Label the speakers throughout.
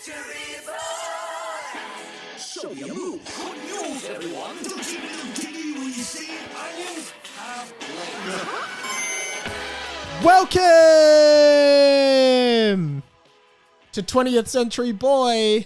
Speaker 1: Show me a move. Good news, everyone. The diggy when you see onions have legs.
Speaker 2: Welcome to 20th Century Boy.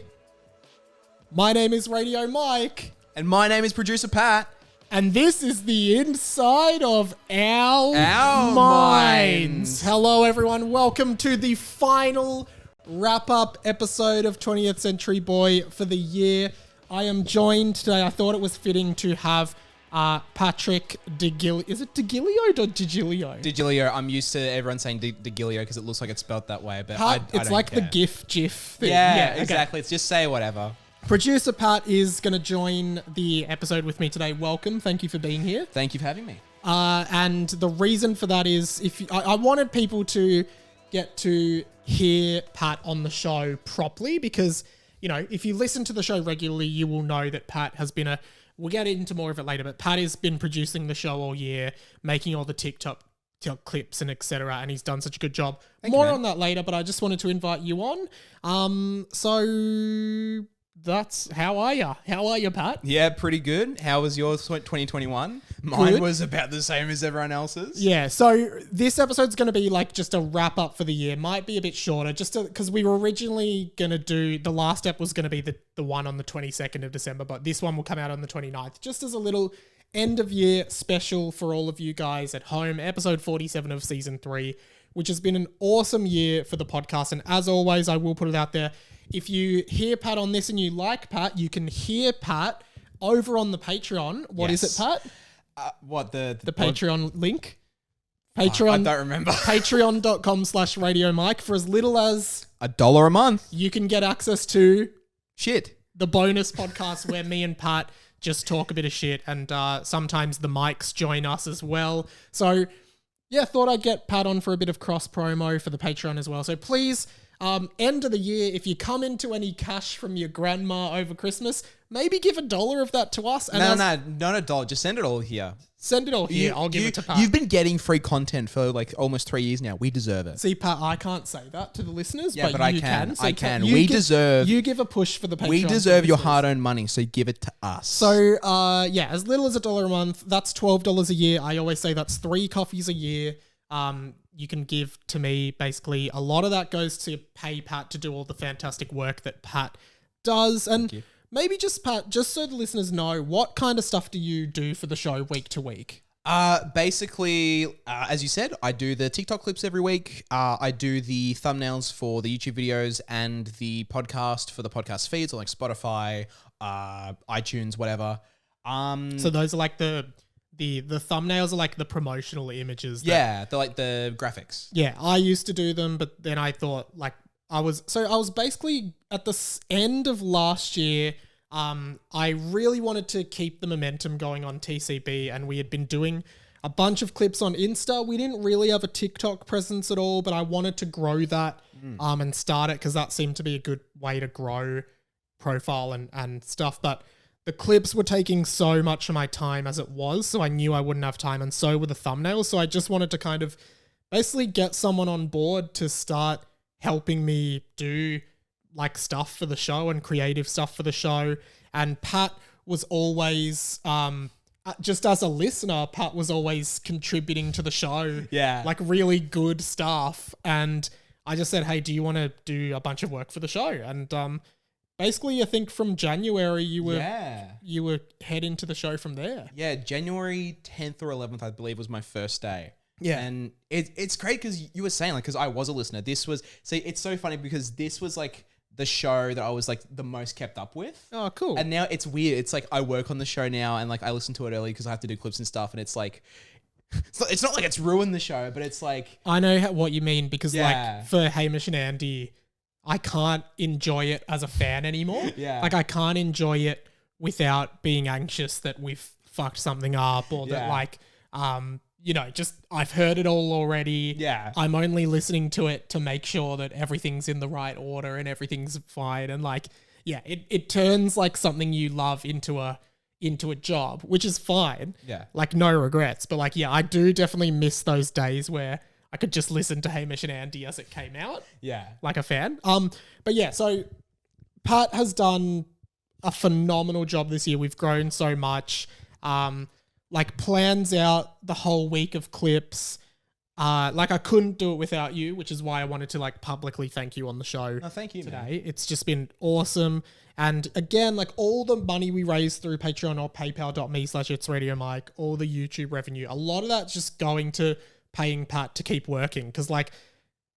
Speaker 2: My name is Radio Mike.
Speaker 3: And my name is Producer Pat.
Speaker 2: And this is the inside of our
Speaker 3: minds.
Speaker 2: Hello, everyone. Welcome to the final wrap-up episode of 20th Century Boy for the year. I am joined today. I thought it was fitting to have Patrick De Gilio. Is it De Gilio or De Gilio?
Speaker 3: De Gilio. I'm used to everyone saying De Gilio because it looks like it's spelled that way. But I
Speaker 2: It's
Speaker 3: don't
Speaker 2: like
Speaker 3: care.
Speaker 2: the GIF thing.
Speaker 3: Yeah,
Speaker 2: okay.
Speaker 3: exactly. It's just say whatever.
Speaker 2: Producer Pat is going to join the episode with me today. Welcome. Thank you for being here.
Speaker 3: Thank you for having me.
Speaker 2: And the reason for that is I wanted people to get to hear Pat on the show properly because, you know, if you listen to the show regularly, you will know that Pat has been we'll get into more of it later, but Pat has been producing the show all year, making all the TikTok clips and etc. And he's done such a good job. More on that later, but I just wanted to invite you on. So that's how are you? How are you, Pat?
Speaker 3: Yeah, pretty good. How was yours 2021?
Speaker 2: Good.
Speaker 3: Mine was about the same as everyone else's.
Speaker 2: Yeah, so this episode's going to be like just a wrap up for the year. Might be a bit shorter just because we were originally going to do, the last ep was going to be the one on the 22nd of December, but this one will come out on the 29th, just as a little end of year special for all of you guys at home. Episode 47 of season 3, which has been an awesome year for the podcast. And as always, I will put it out there. If you hear Pat on this and you like Pat, you can hear Pat over on the Patreon. What is it, Pat?
Speaker 3: What the
Speaker 2: Patreon link?
Speaker 3: Patreon. I don't remember.
Speaker 2: Patreon.com/Radio Mike. For as little as
Speaker 3: $1 a month.
Speaker 2: you can get access to
Speaker 3: Shit.
Speaker 2: the bonus podcast where me and Pat just talk a bit of shit, and sometimes the mics join us as well. So yeah, thought I'd get Pat on for a bit of cross promo for the Patreon as well. So please, end of the year, if you come into any cash from your grandma over Christmas, maybe give $1 of that to us. And
Speaker 3: Not $1. Just send it all here.
Speaker 2: send it all here. I'll give it to Pat.
Speaker 3: You've been getting free content for like almost 3 years now. We deserve it.
Speaker 2: See, Pat, I can't say that to the listeners,
Speaker 3: Yeah, but I
Speaker 2: you
Speaker 3: can.
Speaker 2: So
Speaker 3: I can.
Speaker 2: You
Speaker 3: deserve.
Speaker 2: You give a push for the Patreon.
Speaker 3: We deserve your hard-earned money, so give it to us.
Speaker 2: So, yeah, as little as $1 a month, that's $12 a year. I always say that's 3 coffees a year. You can give to me. Basically, a lot of that goes to pay Pat to do all the fantastic work that Pat does. And maybe just, Pat, just so the listeners know, what kind of stuff do you do for the show week to week?
Speaker 3: Basically, as you said, I do the TikTok clips every week. I do the thumbnails for the YouTube videos and the podcast for the podcast feeds on like Spotify, iTunes, whatever.
Speaker 2: So those are like the thumbnails are like the promotional images.
Speaker 3: Yeah, they're like the graphics.
Speaker 2: Yeah, I used to do them, but then I thought like I was basically at the end of last year. I really wanted to keep the momentum going on TCB, and we had been doing a bunch of clips on Insta. We didn't really have a TikTok presence at all, but I wanted to grow that and start it because that seemed to be a good way to grow profile and stuff. But the clips were taking so much of my time as it was, so I knew I wouldn't have time, and so were the thumbnails. So I just wanted to kind of basically get someone on board to start helping me do like stuff for the show and creative stuff for the show. And Pat was always, just as a listener, Pat was always contributing to the show.
Speaker 3: Yeah.
Speaker 2: Like really good stuff. And I just said, hey, do you want to do a bunch of work for the show? And basically, I think from January, you were head into the show from there.
Speaker 3: Yeah, January 10th or 11th, I believe, was my first day.
Speaker 2: Yeah.
Speaker 3: And it's great because you were saying, like, because I was a listener. It's so funny because this was like the show that I was like the most kept up with.
Speaker 2: Oh, cool.
Speaker 3: And now it's weird. It's like I work on the show now and like I listen to it early because I have to do clips and stuff. And it's like, it's not like it's ruined the show, but it's like.
Speaker 2: I know what you mean because
Speaker 3: Yeah.
Speaker 2: like for Hamish and Andy, I can't enjoy it as a fan anymore.
Speaker 3: Yeah.
Speaker 2: Like I can't enjoy it without being anxious that we've fucked something up or that
Speaker 3: Yeah.
Speaker 2: like, you know, just I've heard it all already.
Speaker 3: Yeah.
Speaker 2: I'm only listening to it to make sure that everything's in the right order and everything's fine. And like, yeah, it turns like something you love into a job, which is fine.
Speaker 3: Yeah.
Speaker 2: Like no regrets. But like, yeah, I do definitely miss those days where I could just listen to Hamish and Andy as it came out.
Speaker 3: Yeah.
Speaker 2: Like a fan. But yeah, so Pat has done a phenomenal job this year. We've grown so much. Like plans out the whole week of clips. Like I couldn't do it without you, which is why I wanted to like publicly thank you on the show.
Speaker 3: Oh, thank you,
Speaker 2: today.
Speaker 3: man.
Speaker 2: It's just been awesome. And again, like all the money we raise through Patreon or paypal.me/itsradiomike, all the YouTube revenue, a lot of that's just going to paying Pat to keep working. Because like,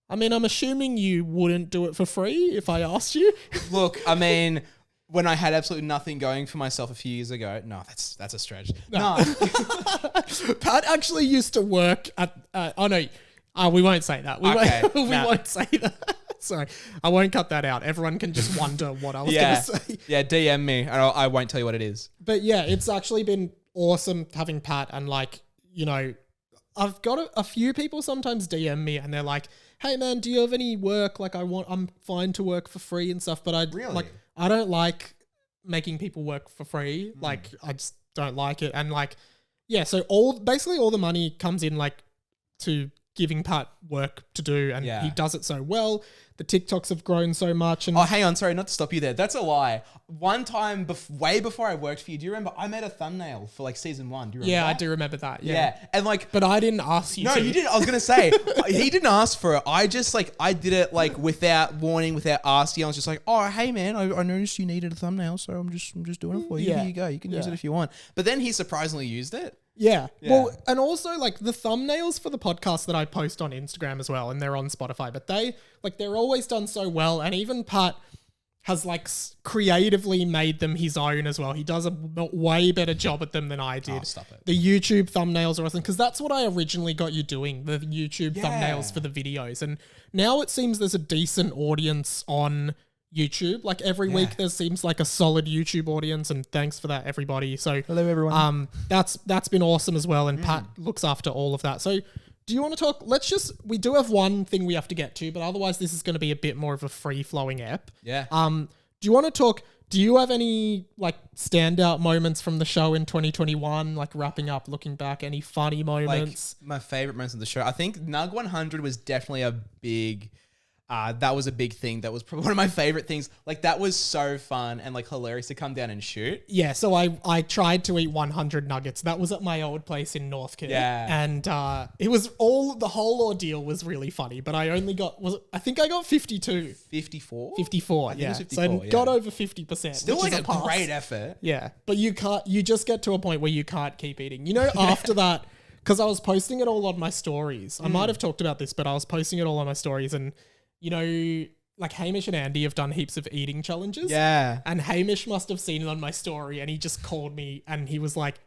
Speaker 2: I mean, I'm assuming you wouldn't do it for free if I asked you.
Speaker 3: Look, I mean, when I had absolutely nothing going for myself a few years ago, no, that's a stretch. No.
Speaker 2: Pat actually used to work at, we won't say that. We won't say that. Sorry, I won't cut that out. Everyone can just wonder what I was going to say.
Speaker 3: Yeah, DM me and I won't tell you what it is.
Speaker 2: But yeah, it's actually been awesome having Pat and like, you know, I've got a few people sometimes DM me and they're like, hey man, do you have any work? Like I'm fine to work for free and stuff, but I don't like making people work for free. Like I just don't like it. And like, yeah, so basically all the money comes in like to giving Pat work to do and he does it so well. The TikToks have grown so much. And
Speaker 3: oh, hang on. Sorry, not to stop you there. That's a lie. One time, way before I worked for you, do you remember I made a thumbnail for like season 1? Do you remember
Speaker 2: Yeah,
Speaker 3: that?
Speaker 2: I do remember that.
Speaker 3: Yeah. And like,
Speaker 2: but I didn't ask you
Speaker 3: no,
Speaker 2: to.
Speaker 3: you didn't. I was going to say, he didn't ask for it. I just like, I did it like without warning, without asking. I was just like, oh, hey man, I noticed you needed a thumbnail. So I'm just doing it for you.
Speaker 2: Yeah.
Speaker 3: Here you go. You can use it if you want. But then he surprisingly used it.
Speaker 2: Yeah. Well, and also like the thumbnails for the podcast that I post on Instagram as well, and they're on Spotify, but they're always done so well. And even Pat has like creatively made them his own as well. He does a way better job at them than I did.
Speaker 3: Oh, stop it.
Speaker 2: The YouTube thumbnails are awesome because that's what I originally got you doing, the YouTube thumbnails for the videos. And now it seems there's a decent audience on YouTube. Like every week there seems like a solid YouTube audience, and thanks for that, everybody. So
Speaker 3: hello everyone.
Speaker 2: That's been awesome as well, and Pat looks after all of that. So do you want to talk? We do have one thing we have to get to, but otherwise this is going to be a bit more of a free-flowing ep.
Speaker 3: Yeah.
Speaker 2: Do you want to talk? Do you have any like standout moments from the show in 2021? Like wrapping up, looking back, any funny moments?
Speaker 3: Like my favorite moments of the show. I think Nug 100 was definitely a big. That was a big thing. That was probably one of my favorite things. Like that was so fun and like hilarious to come down and shoot.
Speaker 2: Yeah, so I tried to eat 100 nuggets. That was at my old place in Northcote.
Speaker 3: Yeah.
Speaker 2: And it was the whole ordeal was really funny, but I only got, I think I got 52.
Speaker 3: 54?
Speaker 2: 54,
Speaker 3: I think
Speaker 2: yeah.
Speaker 3: it was 54,
Speaker 2: so got over 50%.
Speaker 3: Still
Speaker 2: which
Speaker 3: like
Speaker 2: is
Speaker 3: a
Speaker 2: pass.
Speaker 3: great effort.
Speaker 2: Yeah, but you just get to a point where you can't keep eating. You know, after that, because I was posting it all on my stories. I might have talked about this, but I was posting it all on my stories and, you know, like Hamish and Andy have done heaps of eating challenges.
Speaker 3: Yeah.
Speaker 2: And Hamish must have seen it on my story and he just called me and he was like,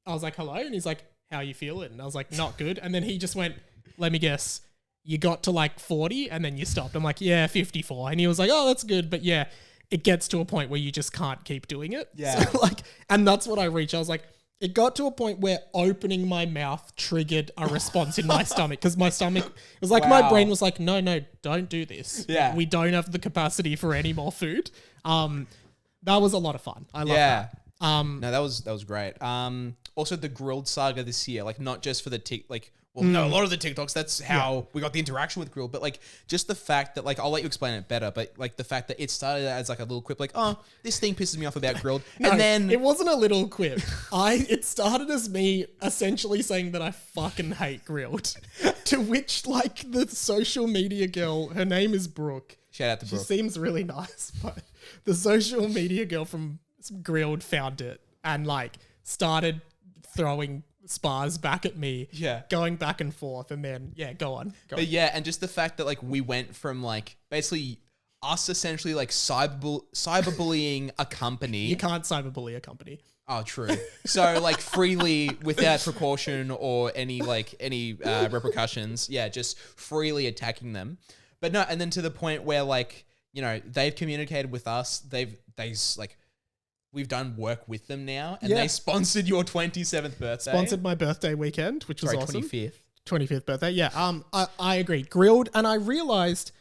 Speaker 2: I was like, hello. And he's like, how you feeling? And I was like, not good. And then he just went, let me guess, you got to like 40 and then you stopped. I'm like, yeah, 54. And he was like, oh, that's good. But yeah, it gets to a point where you just can't keep doing it.
Speaker 3: Yeah.
Speaker 2: So like, and that's what I reached. I was like, it got to a point where opening my mouth triggered a response in my stomach because my stomach, it was like my brain was like, no, don't do this.
Speaker 3: Yeah.
Speaker 2: We don't have the capacity for any more food. That was a lot of fun. I love that.
Speaker 3: No, that was great. Also the grilled saga this year, like not just for the a lot of the TikToks, that's how we got the interaction with grilled, but like just the fact that like, I'll let you explain it better, but like the fact that it started as like a little quip, like, oh, this thing pisses me off about grilled.
Speaker 2: No,
Speaker 3: and then
Speaker 2: it wasn't a little quip. It started as me essentially saying that I fucking hate grilled, to which like the social media girl, her name is Brooke.
Speaker 3: shout out to
Speaker 2: She
Speaker 3: Brooke.
Speaker 2: seems really nice, but the social media girl from Grilled found it and like started throwing spars back at me, going back and forth, and then go on.
Speaker 3: But yeah, and just the fact that like we went from like basically us essentially like cyberbullying a company.
Speaker 2: You can't cyberbully a company.
Speaker 3: Oh, true. So like freely without precaution or any repercussions. Yeah, just freely attacking them. But no, and then to the point where like, you know, they've communicated with us. We've done work with them now, and they sponsored your 27th birthday.
Speaker 2: Sponsored my birthday weekend, which was awesome.
Speaker 3: 25th
Speaker 2: birthday. Yeah. I agree. Grilled, and I realized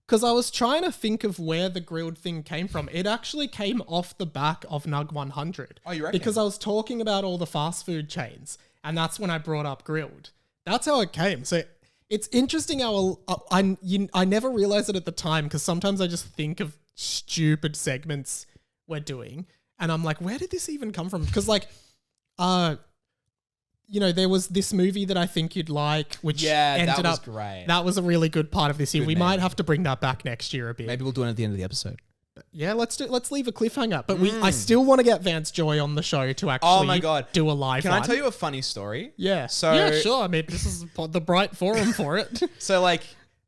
Speaker 2: because I was trying to think of where the grilled thing came from. It actually came off the back of Nug 100.
Speaker 3: Oh, you reckon?
Speaker 2: Because I was talking about all the fast food chains, and that's when I brought up grilled. That's how it came. So it's interesting how I never realized it at the time because sometimes I just think of stupid segments we're doing. And I'm like, where did this even come from? Because like, there was this movie that I think you'd like, which ended up
Speaker 3: great.
Speaker 2: That was a really good part of this year.
Speaker 3: Good
Speaker 2: we
Speaker 3: name.
Speaker 2: might have to bring that back next year a bit.
Speaker 3: Maybe we'll do it at the end of the episode.
Speaker 2: Yeah, let's leave a cliffhanger. But I still want to get Vance Joy on the show to actually do a live
Speaker 3: Can
Speaker 2: one.
Speaker 3: I tell you a funny story?
Speaker 2: Yeah.
Speaker 3: So
Speaker 2: yeah, sure. I mean, this is the bright forum for it.
Speaker 3: So like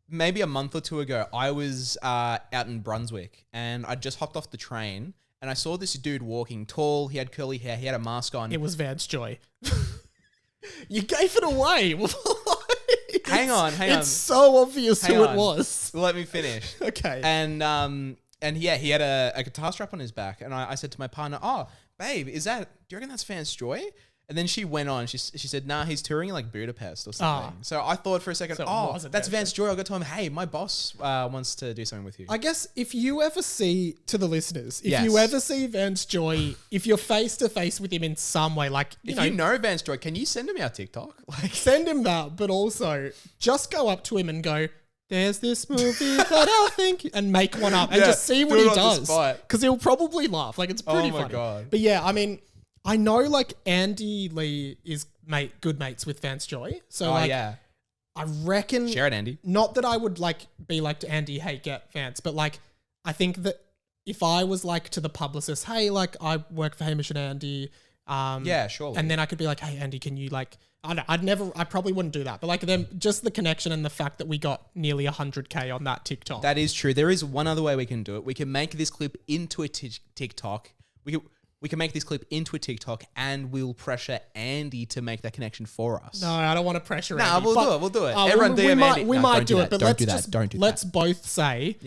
Speaker 3: maybe a month or two ago, I was out in Brunswick and I just hopped off the train and I saw this dude walking, tall. He had curly hair. He had a mask on.
Speaker 2: It was Vance Joy. You gave it away.
Speaker 3: Hang on.
Speaker 2: It's so obvious who it was.
Speaker 3: Let me finish.
Speaker 2: Okay.
Speaker 3: And yeah, he had a guitar strap on his back. And I said to my partner, "Oh, babe, do you reckon that's Vance Joy?" And then she went on. She said, "Nah, he's touring in like Budapest or something." So I thought for a second, that's Vance Joy. I'll go tell him, "Hey, my boss wants to do something with you."
Speaker 2: I guess if you ever see, to the listeners, you ever see Vance Joy, if you're face to face with him in some way, like
Speaker 3: you know Vance Joy, can you send him our TikTok? Like,
Speaker 2: send him that, but also just go up to him and go, "There's this movie that I think," and make one up and just see what he does, because he'll probably laugh. Like it's pretty funny.
Speaker 3: God.
Speaker 2: But yeah, I mean, I know like Andy Lee is good mates with Vance Joy, so I reckon
Speaker 3: share it, Andy.
Speaker 2: Not that I would like be like to Andy, "Hey, get Vance," but like I think that if I was like to the publicist, "Hey, like I work for Hamish and Andy,"
Speaker 3: surely,
Speaker 2: and then I could be like, "Hey, Andy, can you like?" I probably wouldn't do that, but like them, just the connection and the fact that we got nearly 100K on that TikTok.
Speaker 3: That is true. There is one other way we can do it. We can make this clip into a TikTok. We can make this clip into a TikTok and we'll pressure Andy to make that connection for us.
Speaker 2: No, I don't want to pressure Andy.
Speaker 3: No, we'll do it. Everyone DM Andy.
Speaker 2: We might do it, but
Speaker 3: don't do
Speaker 2: let's
Speaker 3: that.
Speaker 2: both say,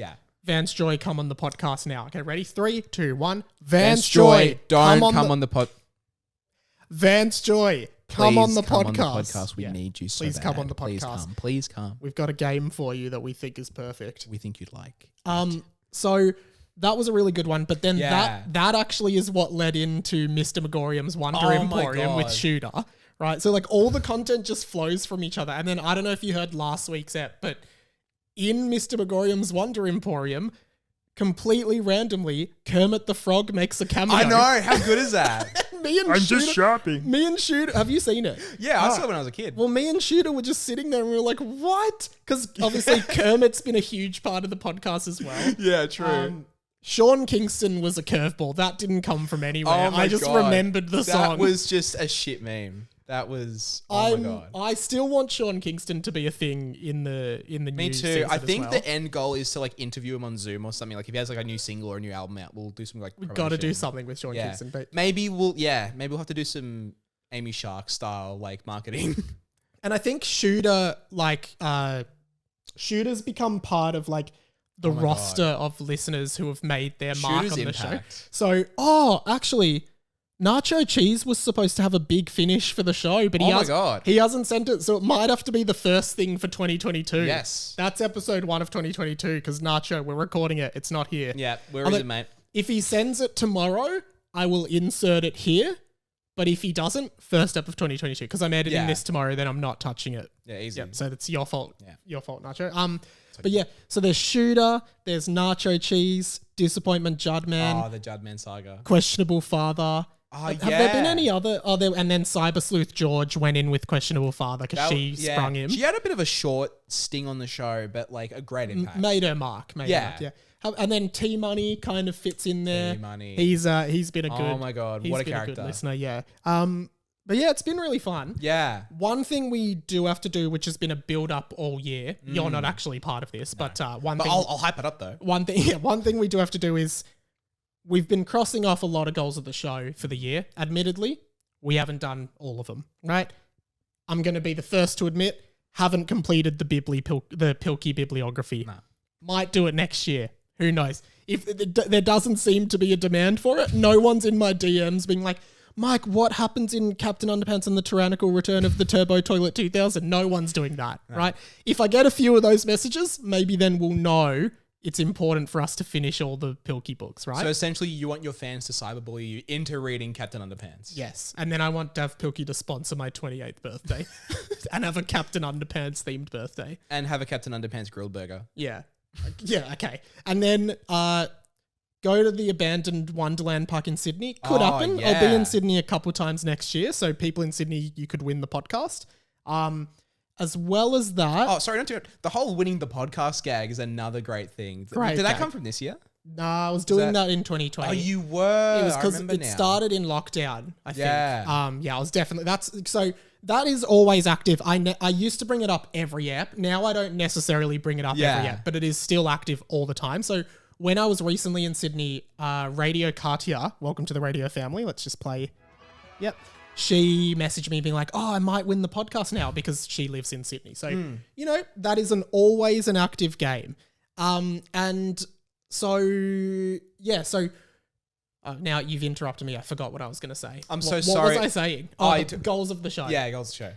Speaker 2: Vance Joy, come on the podcast now. Okay, ready? 3, 2, 1.
Speaker 3: Vance Joy, don't come on the pod.
Speaker 2: Vance Joy, come on the podcast.
Speaker 3: On the podcast. We need you so
Speaker 2: Please
Speaker 3: bad.
Speaker 2: come on the podcast.
Speaker 3: Please come.
Speaker 2: We've got a game for you that we think is perfect.
Speaker 3: We think you'd like.
Speaker 2: So that was a really good one, but then that actually is what led into Mr. Megorium's Wonder Emporium with Shooter, right? So like all the content just flows from each other. And then I don't know if you heard last week's ep, but in Mr. Megorium's Wonder Emporium, completely randomly, Kermit the Frog makes a cameo.
Speaker 3: I know. How good is that?
Speaker 2: Just shopping. Me and Shooter, have you seen it?
Speaker 3: Yeah, I saw it when I was a kid.
Speaker 2: Well, me and Shooter were just sitting there and we were like, what? Because obviously Kermit's been a huge part of the podcast as well.
Speaker 3: Yeah, true.
Speaker 2: Sean Kingston was a curveball. That didn't come from anywhere. I just remembered the song.
Speaker 3: That was just a shit meme. That was, my God.
Speaker 2: I still want Sean Kingston to be a thing in the
Speaker 3: Me
Speaker 2: new
Speaker 3: too. I think
Speaker 2: well.
Speaker 3: the end goal is to like interview him on Zoom or something. Like if he has like a new single or a new album out, we'll do something like
Speaker 2: we've got to do something with Sean Kingston. But
Speaker 3: maybe we'll have to do some Amy Shark style like marketing.
Speaker 2: And I think Shooter Shooter's become part of like the roster of listeners who have made their mark on the show. So, actually, Nacho Cheese was supposed to have a big finish for the show, but he hasn't sent it, so it might have to be the first thing for 2022.
Speaker 3: Yes.
Speaker 2: That's episode 1 of 2022, because Nacho, we're recording it. It's not here.
Speaker 3: Yeah, where is it, mate?
Speaker 2: If he sends it tomorrow, I will insert it here, but if he doesn't, first ep of 2022, because I'm editing this tomorrow, then I'm not touching it.
Speaker 3: Yeah, easy.
Speaker 2: Yep, so that's your fault. Yeah. Your fault, Nacho. But yeah, so there's Shooter, there's Nacho Cheese, Disappointment Judman.
Speaker 3: Oh, the Judman saga.
Speaker 2: Questionable Father. Have there been any other? And then Cyber Sleuth George went in with Questionable Father because she sprung him.
Speaker 3: She had a bit of a short sting on the show, but like a great impact.
Speaker 2: Made her mark. And then T Money kind of fits in there. T Money. He's been a good.
Speaker 3: Oh my God, what a character!
Speaker 2: A good listener, yeah. But yeah, it's been really fun.
Speaker 3: Yeah.
Speaker 2: One thing we do have to do, which has been a build up all year. You're not actually part of this, but one thing.
Speaker 3: I'll hype it up though.
Speaker 2: One thing we do have to do is we've been crossing off a lot of goals of the show for the year. Admittedly, we haven't done all of them, right? I'm going to be the first to admit, haven't completed the Pilkey bibliography.
Speaker 3: No.
Speaker 2: Might do it next year. Who knows? If there doesn't seem to be a demand for it, no one's in my DMs being like, Mike, what happens in Captain Underpants and the Tyrannical Return of the Turbo Toilet 2000? No one's doing that, right? If I get a few of those messages, maybe then we'll know it's important for us to finish all the Pilkey books, right?
Speaker 3: So essentially you want your fans to cyberbully you into reading Captain Underpants.
Speaker 2: Yes. And then I want Dav Pilkey to sponsor my 28th birthday and have a Captain Underpants themed birthday.
Speaker 3: And have a Captain Underpants grilled burger.
Speaker 2: Yeah. Yeah, okay. And then go to the abandoned Wonderland Park in Sydney. Could
Speaker 3: Oh,
Speaker 2: happen.
Speaker 3: yeah.
Speaker 2: I'll be in Sydney a couple times next year. So people in Sydney, you could win the podcast. As well as that.
Speaker 3: Oh, sorry, don't do it. The whole winning the podcast gag is another great thing.
Speaker 2: Great
Speaker 3: Did that
Speaker 2: gag.
Speaker 3: come from this year?
Speaker 2: Nah, I was doing
Speaker 3: that-
Speaker 2: that in 2020.
Speaker 3: Oh, you were.
Speaker 2: It was
Speaker 3: I
Speaker 2: because
Speaker 3: remember
Speaker 2: it
Speaker 3: now.
Speaker 2: started in lockdown, I think.
Speaker 3: Yeah.
Speaker 2: I was definitely, that is always active. I used to bring it up every app. Now I don't necessarily bring it up every
Speaker 3: Yeah.
Speaker 2: app, but it is still active all the time. So when I was recently in Sydney, Radio Katia, welcome to the radio family. Let's just play. Yep. She messaged me being like, oh, I might win the podcast now because she lives in Sydney. So, that is always an active game. And so, yeah, so now you've interrupted me. I forgot what I was going to say.
Speaker 3: I'm so
Speaker 2: What
Speaker 3: sorry.
Speaker 2: was I saying? The goals of the show.
Speaker 3: Yeah, goals to show.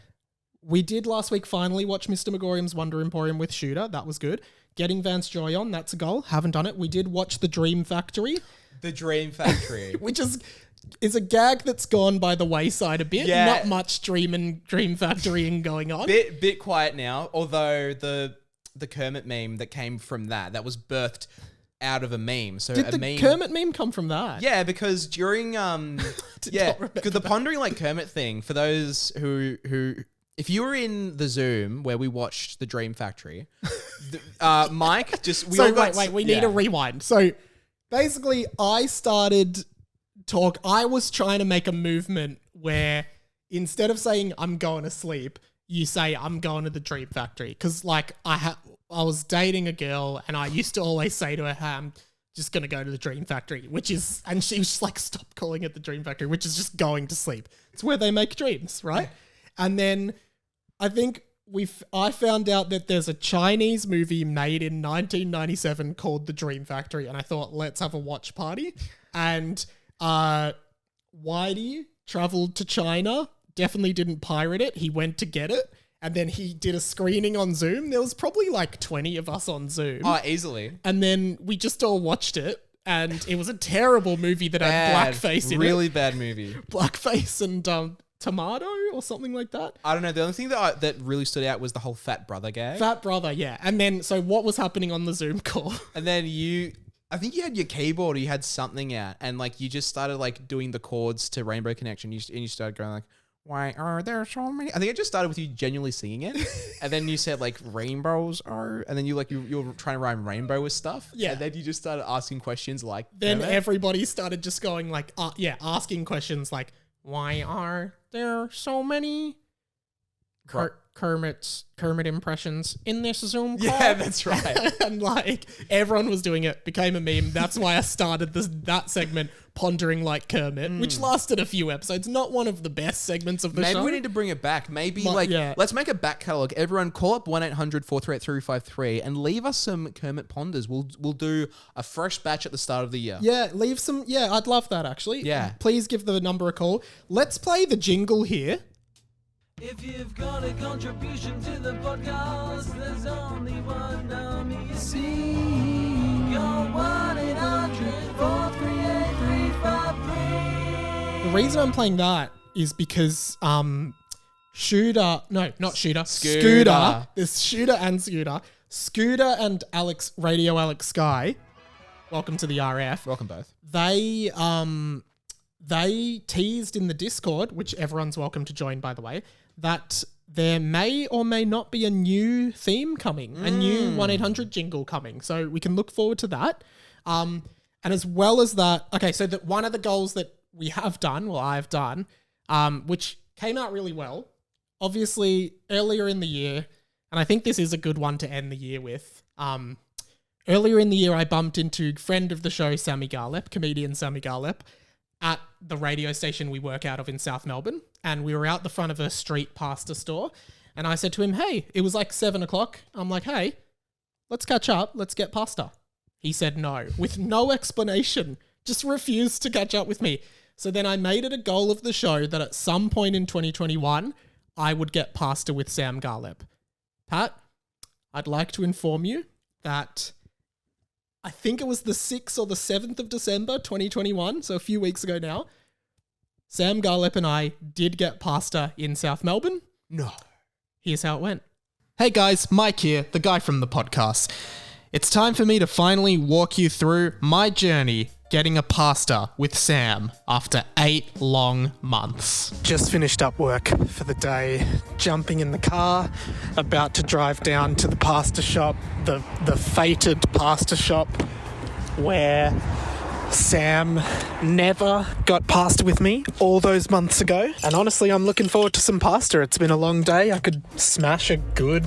Speaker 2: We did last week finally watch Mr. Megorium's Wonder Emporium with Shooter. That was good. Getting Vance Joy on, that's a goal. Haven't done it. We did watch The Dream Factory,
Speaker 3: The Dream Factory.
Speaker 2: which is a gag that's gone by the wayside a bit.
Speaker 3: Yeah.
Speaker 2: Not much dream factorying going on.
Speaker 3: bit quiet now, although the Kermit meme that came from that was birthed out of a meme. So
Speaker 2: Did
Speaker 3: a
Speaker 2: the
Speaker 3: meme,
Speaker 2: Kermit meme come from that?
Speaker 3: Yeah, because during
Speaker 2: not remember
Speaker 3: because the pondering like Kermit thing, for those who if you were in the Zoom where we watched The Dream Factory, Mike just we all
Speaker 2: So
Speaker 3: got
Speaker 2: wait, we need a rewind. So basically I was trying to make a movement where instead of saying I'm going to sleep, you say I'm going to the Dream Factory. Cause like I was dating a girl and I used to always say to her, hey, I'm just going to go to the Dream Factory, and she was just like, stop calling it the Dream Factory, which is just going to sleep. It's where they make dreams, right? And then I think I found out that there's a Chinese movie made in 1997 called The Dream Factory, and I thought, let's have a watch party. And Whitey traveled to China, definitely didn't pirate it. He went to get it, and then he did a screening on Zoom. There was probably like 20 of us on Zoom.
Speaker 3: Oh, easily.
Speaker 2: And then we just all watched it, and it was a terrible movie that had blackface in it.
Speaker 3: Really bad movie.
Speaker 2: Blackface and tomato or something like that.
Speaker 3: I don't know. The only thing that really stood out was the whole fat brother gag.
Speaker 2: Fat brother, yeah. And then, so what was happening on the Zoom call?
Speaker 3: And then I think you had your keyboard or you had something out and like you just started like doing the chords to Rainbow Connection. And you started going like, why are there so many? I think it just started with you genuinely singing it. And then you said like rainbows are, and then you were trying to rhyme rainbow with stuff.
Speaker 2: Yeah.
Speaker 3: And then you just started asking questions like.
Speaker 2: Then
Speaker 3: Kermit.
Speaker 2: everybody started just going like, asking questions like, why are there so many Kermit impressions in this Zoom call?
Speaker 3: Yeah, that's right.
Speaker 2: And like everyone was doing it, became a meme. That's why I started that segment, pondering like Kermit, which lasted a few episodes. Not one of the best segments of the show.
Speaker 3: Maybe we need to bring it back. Maybe
Speaker 2: Yeah.
Speaker 3: let's make a back catalogue. Everyone call up 1-800-438-353 and leave us some Kermit ponders. We'll do a fresh batch at the start of the year.
Speaker 2: Yeah, leave some. Yeah, I'd love that actually.
Speaker 3: Yeah.
Speaker 2: Please give the number a call. Let's play the jingle here.
Speaker 1: If you've got a contribution to the podcast, there's only one number you see. Go 1-800-438-353.
Speaker 2: The reason I'm playing that is because Scooter. There's Shooter and Scooter. Scooter and Radio Alex Sky. Welcome to the RF.
Speaker 3: Welcome both.
Speaker 2: They teased in the Discord, which everyone's welcome to join, by the way, that there may or may not be a new theme coming, a new 1-800 jingle coming. So we can look forward to that. And as well as that, okay, so that one of the goals that we have done, I've done, which came out really well, obviously earlier in the year, and I think this is a good one to end the year with. Earlier in the year, I bumped into friend of the show, Sammy Garlep, comedian Sammy Garlep, at the radio station we work out of in South Melbourne. And we were out the front of a street pasta store. And I said to him, hey, it was like 7 o'clock. I'm like, hey, let's catch up. Let's get pasta. He said no, with no explanation, just refused to catch up with me. So then I made it a goal of the show that at some point in 2021, I would get pasta with Sam Garlep. Pat, I'd like to inform you that I think it was the 6th or the 7th of December, 2021, so a few weeks ago now, Sam Garlep and I did get pasta in South Melbourne.
Speaker 3: No.
Speaker 2: Here's how it went. Hey guys, Mike here, the guy from the podcast. It's time for me to finally walk you through my journey getting a pasta with Sam after 8 long months. Just finished up work for the day, jumping in the car, about to drive down to the pasta shop, the fated pasta shop where Sam never got pasta with me all those months ago. And honestly, I'm looking forward to some pasta. It's been a long day. I could smash a good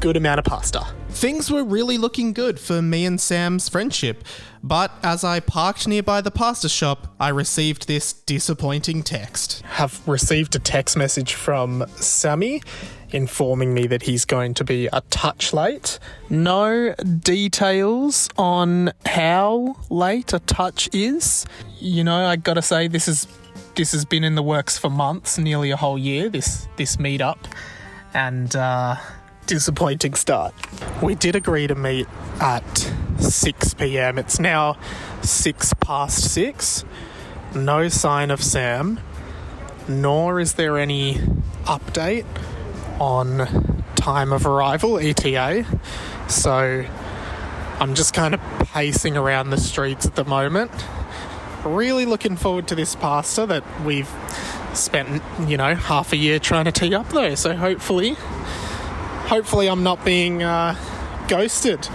Speaker 2: amount of pasta. Things were really looking good for me and Sam's friendship, but as I parked nearby the pasta shop, I received this disappointing text. Have received a text message from Sammy informing me that he's going to be a touch late. No details on how late a touch is. You know, I gotta say, this has been in the works for months, nearly a whole year, this meetup, and disappointing start. We did agree to meet at 6 p.m. It's now 6:06. No sign of Sam, nor is there any update on time of arrival, ETA. So I'm just kind of pacing around the streets at the moment. Really looking forward to this pasta that we've spent, half a year trying to tee up though. So hopefully I'm not being ghosted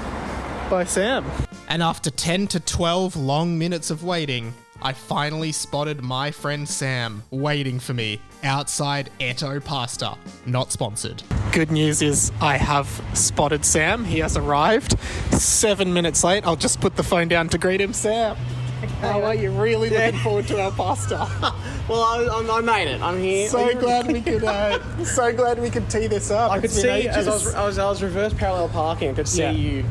Speaker 2: by Sam. And after 10 to 12 long minutes of waiting, I finally spotted my friend Sam waiting for me outside Eto Pasta. Not sponsored. Good news is I have spotted Sam. He has arrived 7 minutes late. I'll just put the phone down to greet him. Sam, how are you? Really looking forward to our pasta.
Speaker 4: Well, I made it. I'm here.
Speaker 2: So glad we could tee this up.
Speaker 4: I could see as I was reverse parallel parking. I could see you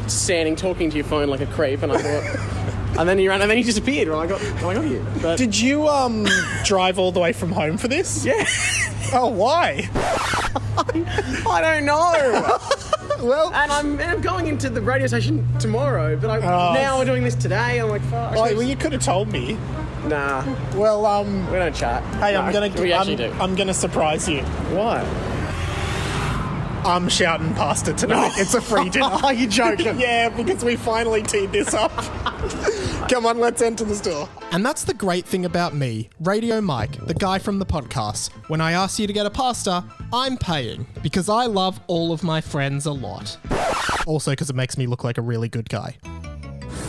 Speaker 4: standing talking to your phone like a creep, and I thought. And then you ran, and then you disappeared when I got here. But
Speaker 2: did you drive all the way from home for this?
Speaker 4: Yeah.
Speaker 2: Oh, why?
Speaker 4: I don't know.
Speaker 2: Well,
Speaker 4: and I'm going into the radio station tomorrow, but now we're doing this today. I'm like, fuck.
Speaker 2: Well, you could have told me.
Speaker 4: Nah.
Speaker 2: Well,
Speaker 4: we don't chat.
Speaker 2: Hey,
Speaker 4: no,
Speaker 2: I'm gonna surprise you.
Speaker 4: What?
Speaker 2: I'm shouting pasta tonight. It's a free dinner.
Speaker 4: Are you joking?
Speaker 2: Yeah, because we finally teed this up. Come on, let's enter the store. And that's the great thing about me, Radio Mike, the guy from the podcast. When I ask you to get a pasta, I'm paying, because I love all of my friends a lot. Also because it makes me look like a really good guy.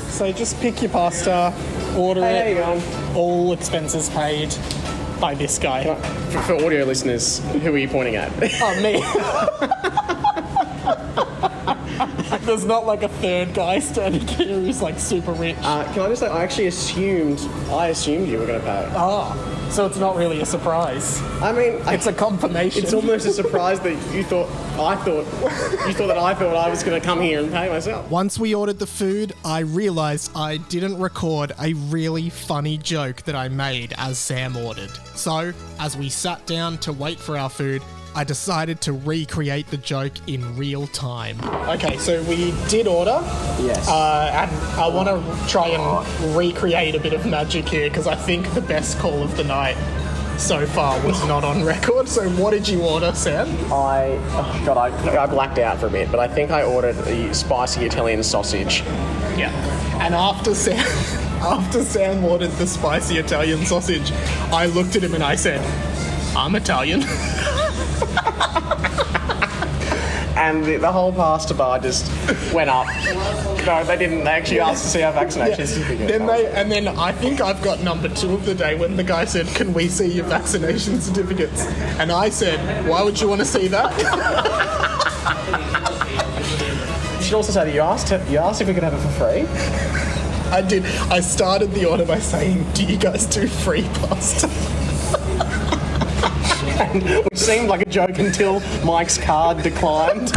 Speaker 2: So just pick your pasta, order it.
Speaker 4: There you go.
Speaker 2: All expenses paid by this guy.
Speaker 4: For audio listeners, who are you pointing at?
Speaker 2: Oh, me. There's not like a third guy standing here who's like super rich.
Speaker 4: Can I just say, I assumed you were going to pay.
Speaker 2: Oh, so it's not really a surprise.
Speaker 4: I mean,
Speaker 2: it's a confirmation.
Speaker 4: It's almost a surprise that you thought I was going to come here and pay myself.
Speaker 2: Once we ordered the food, I realized I didn't record a really funny joke that I made as Sam ordered. So, as we sat down to wait for our food, I decided to recreate the joke in real time. Okay, so we did order.
Speaker 4: Yes.
Speaker 2: And I want to try and recreate a bit of magic here because I think the best call of the night so far was not on record. So what did you order, Sam?
Speaker 4: I blacked out for a bit, but I think I ordered the spicy Italian sausage.
Speaker 2: Yeah. And after Sam ordered the spicy Italian sausage, I looked at him and I said, I'm Italian.
Speaker 4: And the whole pasta bar just went up. No, they didn't. They actually asked to see our vaccination certificate.
Speaker 2: Then I think I've got number 2 of the day when the guy said, can we see your vaccination certificates? And I said, why would you want to see that?
Speaker 4: You should also say that you asked if we could have it for free.
Speaker 2: I did. I started the order by saying, do you guys do free pasta?
Speaker 4: Which seemed like a joke until Mike's card declined.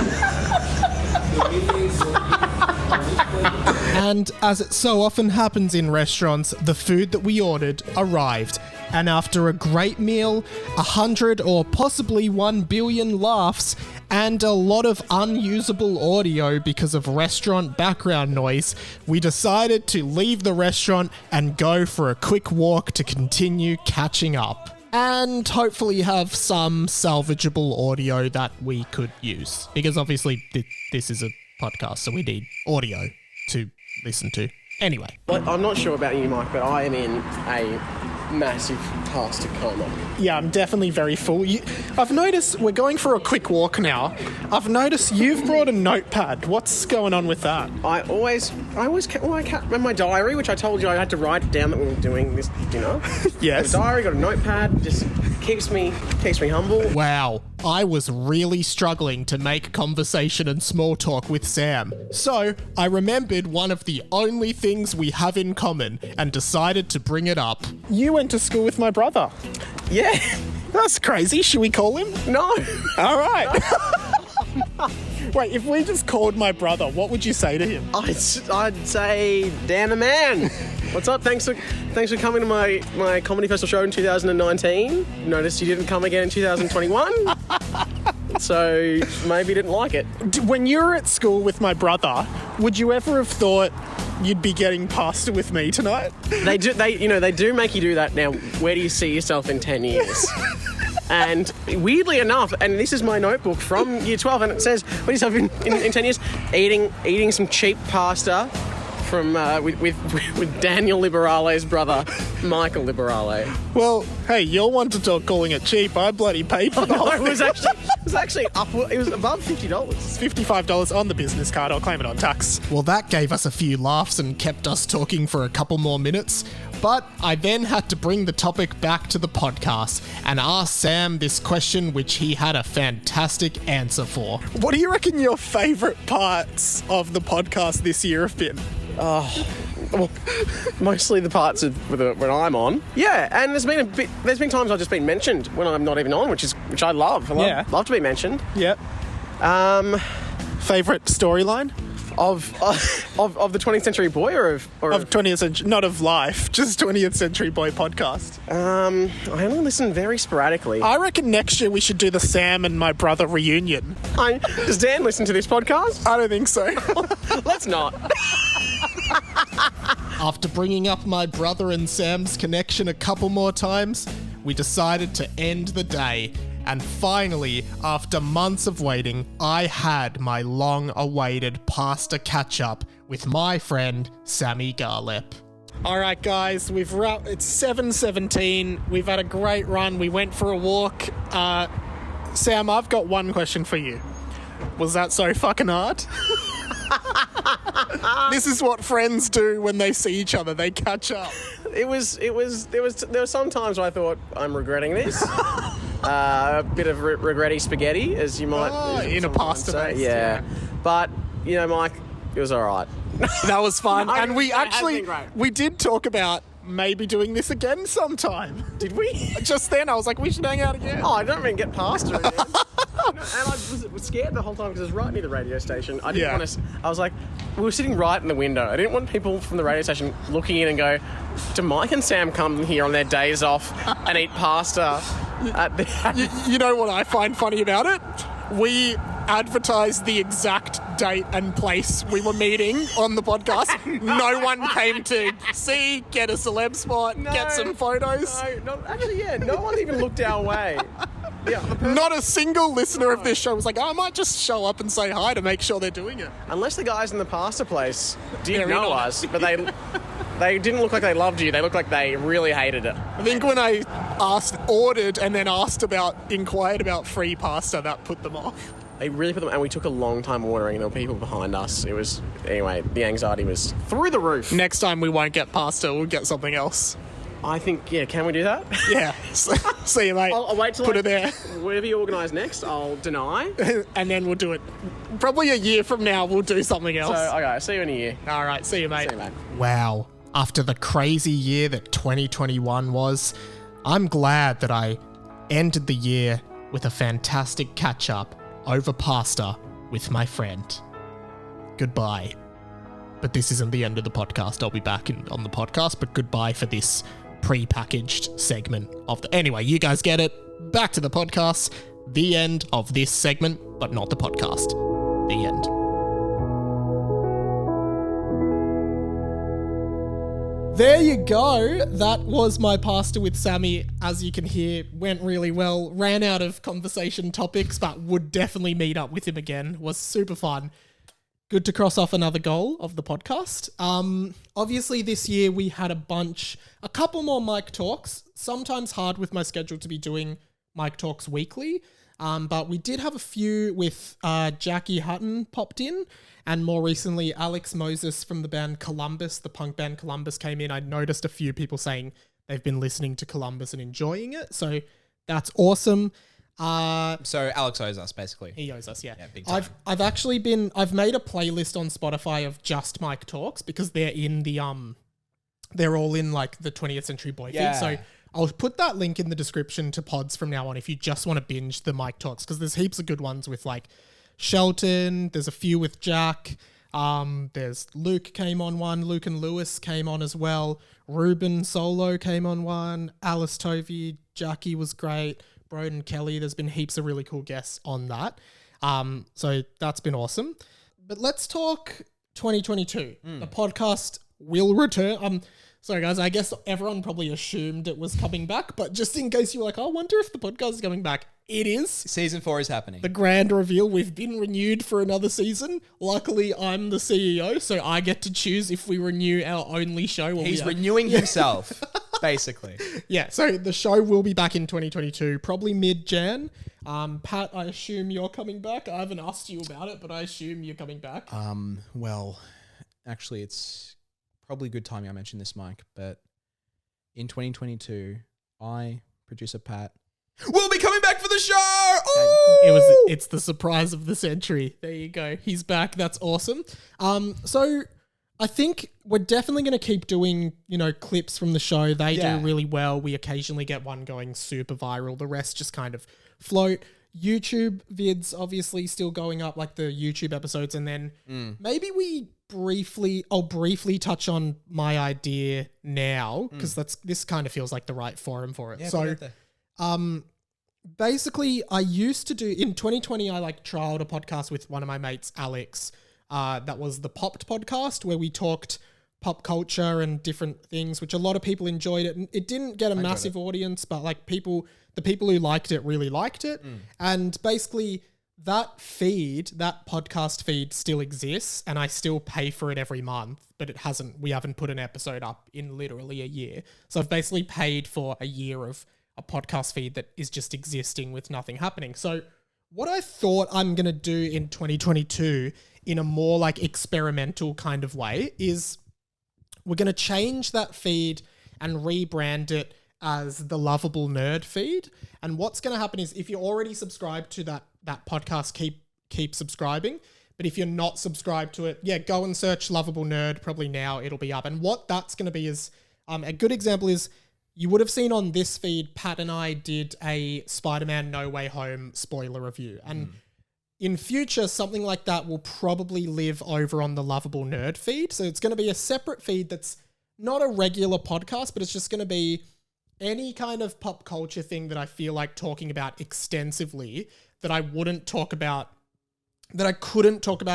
Speaker 2: And as it so often happens in restaurants, the food that we ordered arrived. And after a great meal, 100 or possibly 1 billion laughs, and a lot of unusable audio because of restaurant background noise, we decided to leave the restaurant and go for a quick walk to continue catching up. And hopefully have some salvageable audio that we could use. Because obviously this is a podcast, so we need audio to listen to. Anyway.
Speaker 4: Like, I'm not sure about you, Mike, but I am in a massive pasta coma.
Speaker 2: Yeah, I'm definitely very full. I've noticed we're going for a quick walk now. I've noticed you've brought a notepad. What's going on with that?
Speaker 4: I always kept in my diary, which I told you I had to write down that we were doing this dinner.
Speaker 2: Yes.
Speaker 4: Got a diary, got a notepad, just keeps me humble.
Speaker 2: Wow, I was really struggling to make conversation and small talk with Sam. So I remembered one of the only things we have in common and decided to bring it up. You went to school with my brother.
Speaker 4: Yeah.
Speaker 2: That's crazy. Should we call him?
Speaker 4: No.
Speaker 2: All right. Wait, if we just called my brother, what would you say to him?
Speaker 4: I'd say, Dan the man. What's up? Thanks for coming to my comedy festival show in 2019. Noticed you didn't come again in 2021. So maybe you didn't like it.
Speaker 2: When you were at school with my brother, would you ever have thought you'd be getting pasta with me tonight?
Speaker 4: They do make you do that now. Where do you see yourself in 10 years? And weirdly enough, and this is my notebook from year 12, and it says, what do you have in 10 years? Eating some cheap pasta from with Daniel Liberale's brother, Michael Liberale.
Speaker 2: Well, hey, you're one to talk calling it cheap. I bloody paid for the whole thing.
Speaker 4: It was actually it was above $50.
Speaker 2: It's $55 on the business card. I'll claim it on tax. Well, that gave us a few laughs and kept us talking for a couple more minutes. But I then had to bring the topic back to the podcast and ask Sam this question, which he had a fantastic answer for. What do you reckon your favourite parts of the podcast this year have been?
Speaker 4: Well, mostly the parts of when I'm on. Yeah, and there's been times I've just been mentioned when I'm not even on, which I love. I love to be mentioned.
Speaker 2: Yep. Favourite storyline?
Speaker 4: Of the 20th Century Boy or
Speaker 2: 20th century, not of life, just 20th Century Boy podcast.
Speaker 4: I only listen very sporadically.
Speaker 2: I reckon next year we should do the Sam and my brother reunion.
Speaker 4: Does Dan listen to this podcast?
Speaker 2: I don't think so.
Speaker 4: Let's not.
Speaker 2: After bringing up my brother and Sam's connection a couple more times, we decided to end the day. And finally, after months of waiting, I had my long-awaited pasta catch-up with my friend, Sammy Garlep. All right, guys, it's 7:17. We've had a great run. We went for a walk. Sam, I've got one question for you. Was that so fucking hard? This is what friends do when they see each other. They catch up.
Speaker 4: There were some times I thought, I'm regretting this. A bit of regretty spaghetti, as you might
Speaker 2: in a pasta
Speaker 4: say.
Speaker 2: base.
Speaker 4: Yeah. But, Mike, it was all right.
Speaker 2: That was fun.
Speaker 4: No,
Speaker 2: and we
Speaker 4: it has been great.
Speaker 2: we did talk about maybe doing this again sometime.
Speaker 4: Did we?
Speaker 2: Just then, I was like, we should hang out again.
Speaker 4: Oh, I don't even get pasta again. And I was scared the whole time because it was right near the radio station. I didn't want to. I was like, we were sitting right in the window. I didn't want people from the radio station looking in and go, do Mike and Sam come here on their days off and eat pasta?
Speaker 2: You know what I find funny about it? We advertised the exact date and place we were meeting on the podcast. No one came to see, get a celeb spot, get some photos.
Speaker 4: No one even looked our way. Yeah,
Speaker 2: not a single listener of this show was like, I might just show up and say hi to make sure they're doing it.
Speaker 4: Unless the guys in the pasta place did know us, but they didn't look like they loved you. They looked like they really hated it.
Speaker 2: I think when I ordered and then inquired about free pasta, that put them off.
Speaker 4: They really put them, and we took a long time ordering. There were people behind us. Anyway, the anxiety was through the roof.
Speaker 2: Next time we won't get pasta, we'll get something else.
Speaker 4: I think, can we do that?
Speaker 2: Yeah. See you, mate.
Speaker 4: I'll wait till
Speaker 2: put it there.
Speaker 4: Whatever you organise next, I'll deny.
Speaker 2: And then we'll do it. Probably a year from now, we'll do something else.
Speaker 4: So, okay, see you in a year.
Speaker 2: All right, see you, mate.
Speaker 4: See you, mate.
Speaker 2: Wow. After the crazy year that 2021 was, I'm glad that I ended the year with a fantastic catch-up over pasta with my friend. Goodbye. But this isn't the end of the podcast. I'll be back on the podcast, but goodbye for this pre-packaged segment of the... Anyway, you guys get it. Back to the podcast. The end of this segment, but not the podcast. The end. There you go. That was my pasta with Sammy. As you can hear, went really well. Ran out of conversation topics, but would definitely meet up with him again. Was super fun. good to cross off another goal of the podcast. Obviously, this year we had a couple more mic talks. Sometimes hard with my schedule to be doing mic talks weekly, but we did have a few with Jackie Hutton popped in, and more recently Alex Moses from the band Columbus, the punk band Columbus, came in. I noticed a few people saying they've been listening to Columbus and enjoying it, so that's awesome.
Speaker 3: So Alex owes us, basically.
Speaker 2: He owes us, yeah.
Speaker 3: Big time.
Speaker 2: I've made a playlist on Spotify of just mic talks because they're in the they're all in like the 20th Century Boy feed. So I'll put that link in the description to pods from now on if you just want to binge the mic talks, because there's heaps of good ones with like Shelton. There's a few with Jack. There's Luke came on one. Luke and Lewis came on as well. Ruben Solo came on one. Alice Tovey, Jackie was great. Broden Kelly, there's been heaps of really cool guests on that. So that's been awesome. But let's talk 2022. The podcast will return. Sorry guys, I guess everyone probably assumed it was coming back, but just in case you were like, I wonder if the podcast is coming back. It is.
Speaker 3: Season 4 is happening.
Speaker 2: The grand reveal, we've been renewed for another season. Luckily, I'm the CEO, so I get to choose if we renew our only show.
Speaker 3: He's renewing himself, basically.
Speaker 2: Yeah, so the show will be back in 2022, probably mid-Jan. Pat, I assume you're coming back. I haven't asked you about it, but I assume you're coming back.
Speaker 3: Well, actually, it's probably good timing I mentioned this, Mike, but in 2022, I, producer Pat, will be coming back for the show!
Speaker 2: It's the surprise of the century. There you go. He's back. That's awesome. So I think we're definitely going to keep doing, clips from the show. They do really well. We occasionally get one going super viral. The rest just kind of float. YouTube vids obviously still going up, like the YouTube episodes, and then maybe I'll briefly touch on my idea now, because this kind of feels like the right forum for it. So basically I used to do in 2020, I trialed a podcast with one of my mates, Alex. That was the Popped podcast, where we talked pop culture and different things, which a lot of people enjoyed it. And it didn't get a massive audience, but the people who liked it really liked it. And basically that podcast feed still exists, and I still pay for it every month, but we haven't put an episode up in literally a year. So I've basically paid for a year of a podcast feed that is just existing with nothing happening. So what I thought I'm going to do in 2022 in a more experimental kind of way is we're going to change that feed and rebrand it as the Lovable Nerd feed. And what's going to happen is, if you're already subscribed to that podcast, keep subscribing. But if you're not subscribed to it, go and search Lovable Nerd. Probably now it'll be up. And what that's going to be is, a good example is, you would have seen on this feed, Pat and I did a Spider-Man No Way Home spoiler review. And in future, something like that will probably live over on the Lovable Nerd feed. So it's going to be a separate feed that's not a regular podcast, but it's just going to be any kind of pop culture thing that I feel like talking about extensively that I couldn't talk about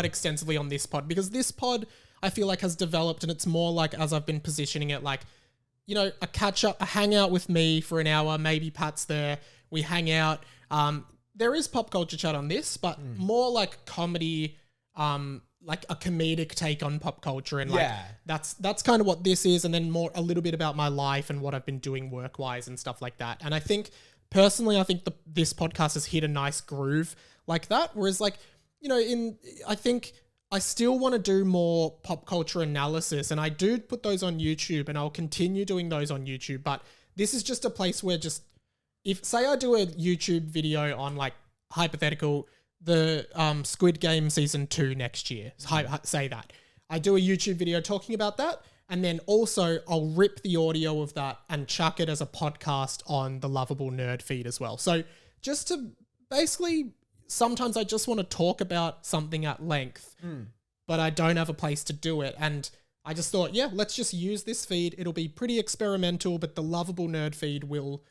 Speaker 2: extensively on this pod, because this pod I feel like has developed, and it's more like, as I've been positioning it, a catch up, a hangout with me for an hour. Maybe Pat's there. We hang out. There is pop culture chat on this, but more like comedy, like a comedic take on pop culture. And that's kind of what this is. And then a little bit about my life and what I've been doing work wise and stuff like that. And I think personally, this podcast has hit a nice groove like that. Whereas I think I still want to do more pop culture analysis, and I do put those on YouTube, and I'll continue doing those on YouTube. But this is just a place where if say I do a YouTube video on hypothetical, the Squid Game season 2 next year, say that. I do a YouTube video talking about that, and then also I'll rip the audio of that and chuck it as a podcast on the Lovable Nerd feed as well. So just to basically, sometimes I just want to talk about something at length, but I don't have a place to do it. And I just thought, let's just use this feed. It'll be pretty experimental, but the Lovable Nerd feed will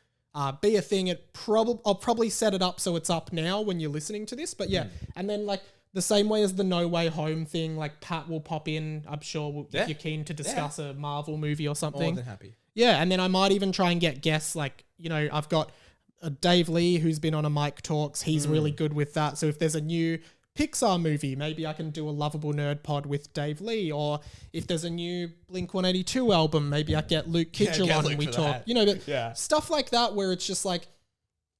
Speaker 2: be a thing. I'll probably set it up so it's up now when you're listening to this. But and then the same way as the No Way Home thing, Pat will pop in, I'm sure, if you're keen to discuss a Marvel movie or something.
Speaker 3: More than happy.
Speaker 2: Yeah, and then I might even try and get guests I've got Dave Lee, who's been on a Mic Talks. He's really good with that. So if there's a new Pixar movie, maybe I can do a Lovable Nerd pod with Dave Lee. Or if there's a new Blink-182 album, maybe I get Luke Kitchell
Speaker 3: get
Speaker 2: on
Speaker 3: Luke
Speaker 2: and we
Speaker 3: for
Speaker 2: talk.
Speaker 3: that.
Speaker 2: But
Speaker 3: Yeah.
Speaker 2: stuff like that where it's just like,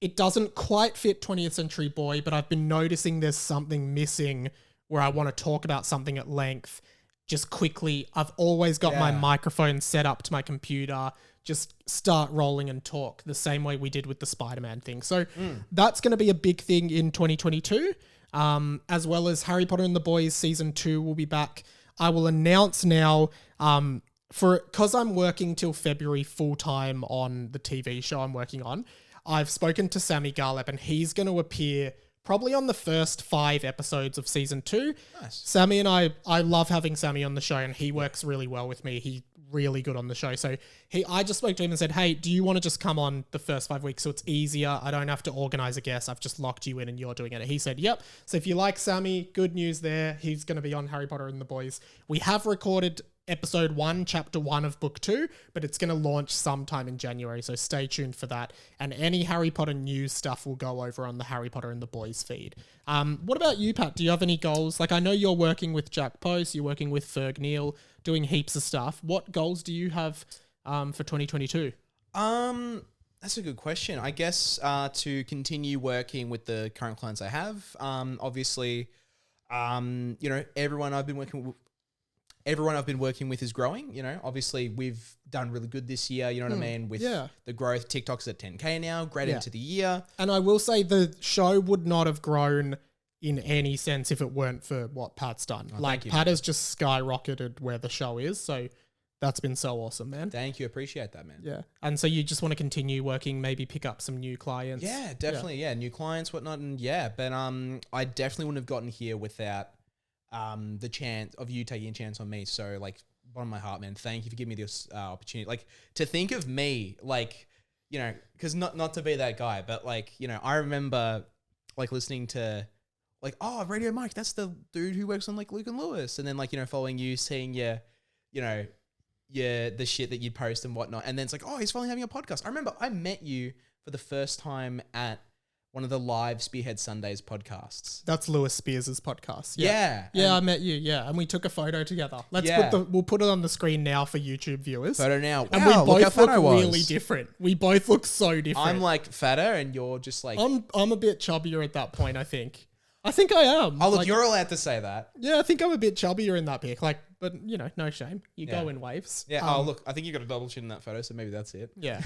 Speaker 2: it doesn't quite fit 20th Century Boy, but I've been noticing there's something missing where I want to talk about something at length. Just quickly, I've always got my microphone set up to my computer, just start rolling and talk the same way we did with the Spider-Man thing. So that's going to be a big thing in 2022, as well as Harry Potter and the Boys Season 2 will be back. I will announce now, because I'm working till February full-time on the TV show I'm working on, I've spoken to Sammy Garlep and he's going to appear probably on the first 5 episodes of Season 2.
Speaker 3: Nice.
Speaker 2: Sammy and I love having Sammy on the show and he works really well with me. He's really good on the show. So I just spoke to him and said, hey, do you want to just come on the first 5 weeks so it's easier? I don't have to organize a guest. I've just locked you in and you're doing it. And he said, yep. So if you like Sammy, good news there. He's going to be on Harry Potter and the Boys. We have recorded episode 1, chapter 1 of book 2, but it's going to launch sometime in January, so stay tuned for that. And any Harry Potter news stuff will go over on the Harry Potter and the Boys feed. What about you, Pat? Do you have any goals? Like, I know you're working with Jack Post, you're working with Ferg Neal, doing heaps of stuff. What goals do you have for 2022?
Speaker 3: That's a good question. I guess to continue working with the current clients I have. Obviously, everyone I've been working with is growing. Obviously we've done really good this year. You know what I mean? With the growth, TikTok's at 10K now, great into the year.
Speaker 2: And I will say the show would not have grown in any sense if it weren't for what Pat's done. Pat has just skyrocketed where the show is. So that's been so awesome, man.
Speaker 3: Thank you. Appreciate that, man.
Speaker 2: Yeah. And so you just want to continue working, maybe pick up some new clients.
Speaker 3: Yeah, definitely. Yeah. New clients, whatnot. And but I definitely wouldn't have gotten here without the chance of you taking a chance on me. So bottom of my heart, man, thank you for giving me this opportunity. To think of me, because not to be that guy, but I remember listening to Radio Mike, that's the dude who works on Luke and Lewis, and then following you, seeing the shit that you'd post and whatnot, and then it's he's finally having a podcast. I remember I met you for the first time at one of the live Spearhead Sundays podcasts.
Speaker 2: That's Lewis Spears' podcast.
Speaker 3: Yeah.
Speaker 2: I met you. Yeah. And we took a photo together. We'll put it on the screen now for YouTube viewers.
Speaker 3: Photo now. Wow,
Speaker 2: and we both
Speaker 3: look
Speaker 2: really different. We both look so different.
Speaker 3: I'm fatter and you're just
Speaker 2: I'm a bit chubbier at that point, I think. I think I am.
Speaker 3: Oh, look, you're allowed to say that.
Speaker 2: Yeah, I think I'm a bit chubbier in that pic. But no shame. You go in waves.
Speaker 3: Yeah. Look, I think you got a double chin in that photo, so maybe that's it.
Speaker 2: Yeah.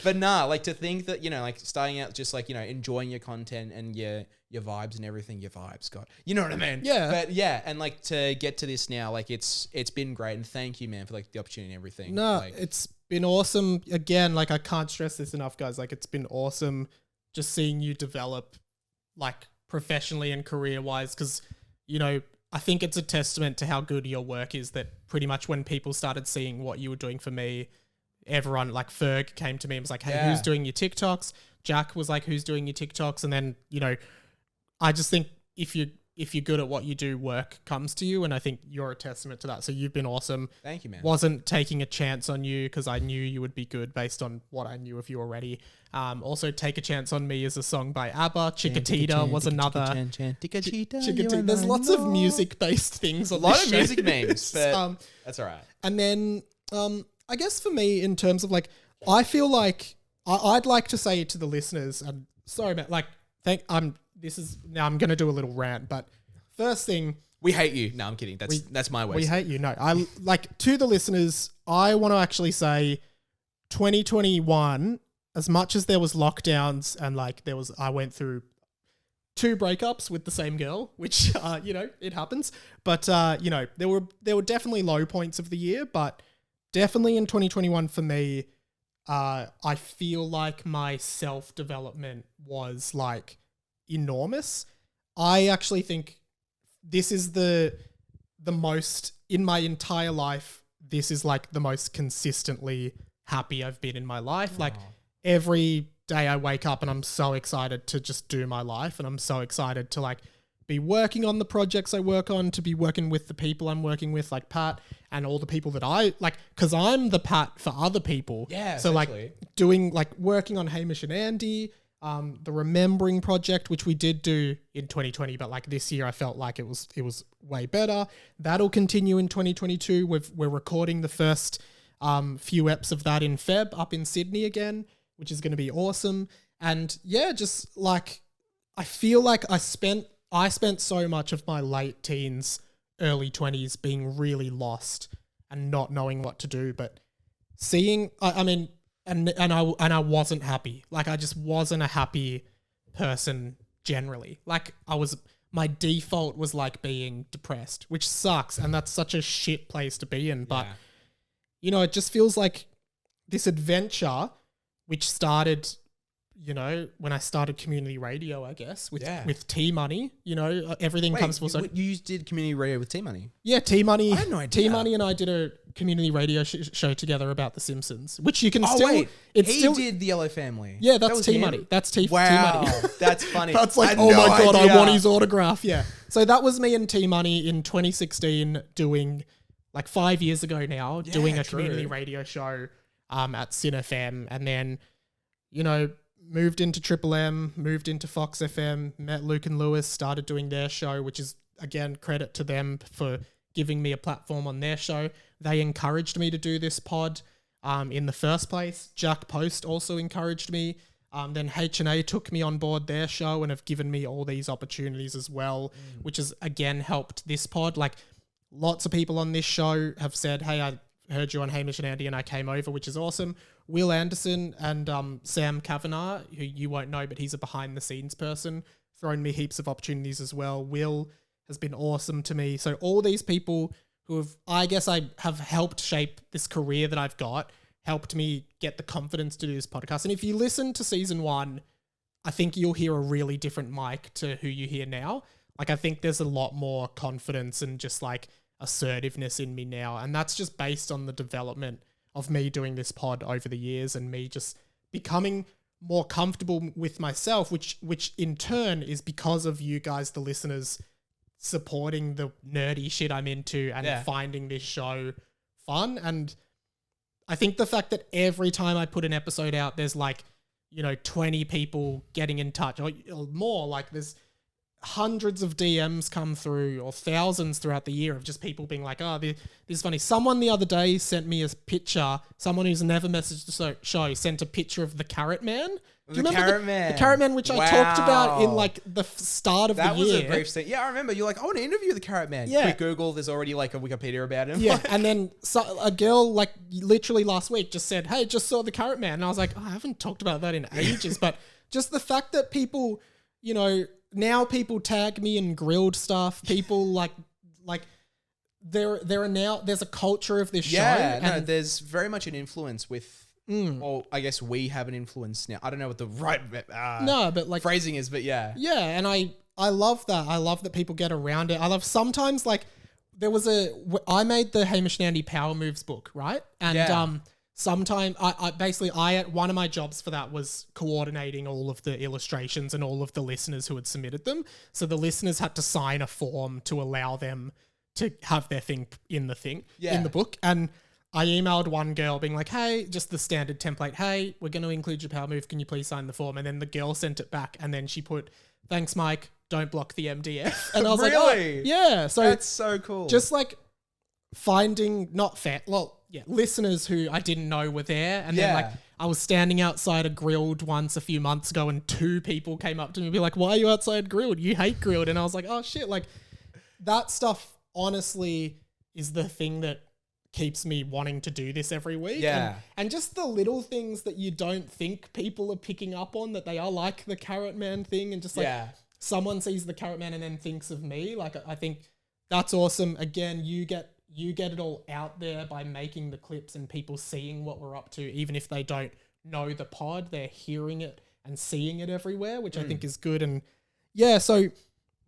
Speaker 3: but nah, to think that, starting out just enjoying your content and your vibes and everything, your vibes, God. You know what I mean?
Speaker 2: Yeah.
Speaker 3: But yeah, and to get to this now, it's been great, and thank you, man, for the opportunity and everything.
Speaker 2: No, it's been awesome. Again, I can't stress this enough, guys. It's been awesome just seeing you develop professionally and career-wise, because, I think it's a testament to how good your work is that pretty much when people started seeing what you were doing for me, everyone, Ferg came to me and was like, hey, who's doing your TikToks? Jack was like, who's doing your TikToks? And then, I just think if you're good at what you do, work comes to you. And I think you're a testament to that. So you've been awesome.
Speaker 3: Thank you, man.
Speaker 2: Wasn't taking a chance on you because I knew you would be good based on what I knew of you already. Also, Take a Chance on Me is a song by ABBA. Chiquitita was another. Chiquitita. There's lots of music-based things on this show.
Speaker 3: A lot of music memes, but that's all right.
Speaker 2: And then, I guess for me, in terms of I feel I'd like to say to the listeners, and sorry, man, I'm going to do a little rant, but first thing,
Speaker 3: we hate you. No, I'm kidding. That's my way.
Speaker 2: We hate you. No, I to the listeners, I want to actually say 2021, as much as there was lockdowns and I went through 2 breakups with the same girl, which, it happens. But, there were definitely low points of the year, but definitely in 2021 for me, I feel like my self-development was enormous. I actually think this is the most in my entire life. This is the most consistently happy I've been in my life. Every day I wake up and I'm so excited to just do my life, and I'm so excited to be working on the projects I work on, to be working with the people I'm working with, like Pat, and all the people that I because I'm the Pat for other people.
Speaker 3: Yeah.
Speaker 2: So doing working on Hamish and Andy, The Remembering Project, which we did do in 2020, but like this year I felt like it was way better. That'll continue in 2022. We're recording the first few eps of that in Feb up in Sydney again, which is going to be awesome. And yeah, just like I feel like I spent so much of my late teens, early 20s being really lost and not knowing what to do, but seeing, and I wasn't happy. Like I just wasn't a happy person generally. Like my default was like being depressed, which sucks. And that's such a shit place to be in. But, you know, it just feels like this adventure, which started, you know, when I started community radio, I guess, with T-Money, you know, everything comes full circle.
Speaker 3: You did community radio with T-Money?
Speaker 2: Yeah, T-Money.
Speaker 3: I had no idea.
Speaker 2: T-Money and I did a community radio show together about The Simpsons, which you can
Speaker 3: did the Yellow Family.
Speaker 2: Yeah, that's T-Money. That's T-Money.
Speaker 3: Wow, that's funny.
Speaker 2: That's like, oh my God, I want his autograph. Yeah. So that was me and T-Money in 2016 doing, like 5 years ago now, doing a community radio show at Sin FM. And then, you know, moved into Triple M, moved into Fox FM, met Luke and Lewis, started doing their show, which is, again, credit to them for giving me a platform on their show. They encouraged me to do this pod in the first place. Jack Post also encouraged me. Then H&A took me on board their show and have given me all these opportunities as well, which has, again, helped this pod. Like, lots of people on this show have said, hey, I heard you on Hamish and Andy and I came over, which is awesome. Will Anderson and Sam Kavanagh, who you won't know, but he's a behind-the-scenes person, thrown me heaps of opportunities as well. Will has been awesome to me. So all these people who have, I guess I have helped shape this career that I've got, helped me get the confidence to do this podcast. And if you listen to season 1, I think you'll hear a really different Mike to who you hear now. Like, I think there's a lot more confidence and just like assertiveness in me now. And that's just based on the development of me doing this pod over the years and me just becoming more comfortable with myself, which in turn is because of you guys, the listeners, supporting the nerdy shit I'm into and finding this show fun. And I think the fact that every time I put an episode out, there's like, you know, 20 people getting in touch or more, like there's hundreds of DMs come through or thousands throughout the year of just people being like, oh, this is funny. Someone the other day sent me a picture. Someone who's never messaged the show sent a picture of the Carrot Man. Do you remember
Speaker 3: Carrot Man?
Speaker 2: The Carrot Man, which I talked about in like the start of the year.
Speaker 3: That was a brief thing. Yeah, I remember. You're like, I want to interview the Carrot Man.
Speaker 2: Yeah.
Speaker 3: Quick Google, there's already like a Wikipedia about him.
Speaker 2: Yeah, and then a girl like literally last week just said, hey, just saw the Carrot Man. And I was like, oh, I haven't talked about that in ages. But just the fact that people, you know, now people tag me in grilled stuff. People like there are now, there's a culture of this show.
Speaker 3: Yeah, no,
Speaker 2: and
Speaker 3: there's very much an influence with, well, I guess we have an influence now. I don't know what the right
Speaker 2: but like
Speaker 3: phrasing is, but yeah.
Speaker 2: Yeah, and I love that. I love that people get around it. I love sometimes like I made the Hamish and Andy Power Moves book, right? And sometime I one of my jobs for that was coordinating all of the illustrations and all of the listeners who had submitted them. So the listeners had to sign a form to allow them to have their thing in the book. And I emailed one girl being like, hey, just the standard template. Hey, we're going to include your power move. Can you please sign the form? And then the girl sent it back and then she put, thanks, Mike. Don't block the MDF. And I was like, oh, yeah. So
Speaker 3: that's so cool.
Speaker 2: Just like finding listeners who I didn't know were there. And then like I was standing outside a Grilled once a few months ago and 2 people came up to me and be like, why are you outside Grilled? You hate Grilled. And I was like, oh shit. Like that stuff honestly is the thing that keeps me wanting to do this every week.
Speaker 3: Yeah.
Speaker 2: And just the little things that you don't think people are picking up on, that they are like the Carrot Man thing and just like someone sees the Carrot Man and then thinks of me. Like I think that's awesome. Again, you get it all out there by making the clips and people seeing what we're up to, even if they don't know the pod, they're hearing it and seeing it everywhere, which I think is good. And yeah, so